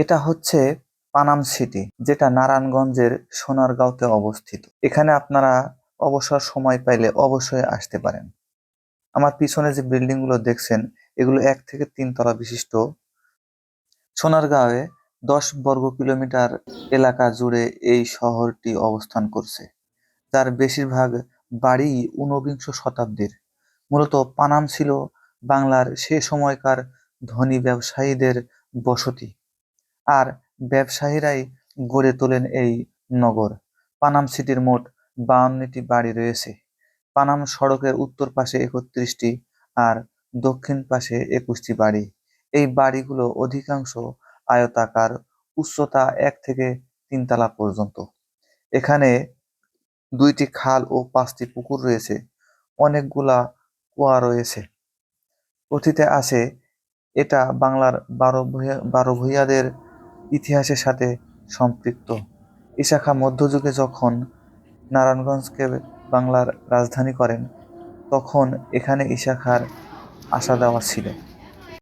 এটা হচ্ছে পানাম সিটি, যেটা নারায়ণগঞ্জের সোনারগাঁওতে অবস্থিত। এখানে আপনারা অবসর সময় পাইলে অবশ্যই আসতে পারেন। আমার পিছনে যে বিল্ডিং গুলো দেখছেন, এগুলো 1 থেকে 3 তলা বিশিষ্ট। সোনারগাঁওয়ে 10 বর্গ কিলোমিটার এলাকা জুড়ে এই শহরটি অবস্থান করছে, যার বেশিরভাগ বাড়ি ঊনবিংশ শতাব্দীর। মূলত পানাম ছিল বাংলার সে সময়কার ধনী ব্যবসায়ীদের বসতি, আর ব্যবসায়ীরাই গড়ে তোলেন এই নগর। পানাম সিটির মোট 52টি বাড়ি রয়েছে। পানাম সড়কের উত্তর পাশে 31টি আর দক্ষিণ পাশে 21টি বাড়ি। এই বাড়িগুলো অধিকাংশ আয়তাকার, উচ্চতা 1 থেকে 3 তলা পর্যন্ত। এখানে 2টি খাল ও 5টি পুকুর রয়েছে, অনেকগুলা কুয়া রয়েছে। কথিতে আছে এটা বাংলার বারো ভূঁইয়াদের ইতিহাসের সাথে সম্পৃক্ত। ঈসা খাঁ মধ্যযুগে যখন নারায়ণগঞ্জকে বাংলার রাজধানী করেন, তখন এখানে ঈসা খাঁর আসা যাওয়া ছিল।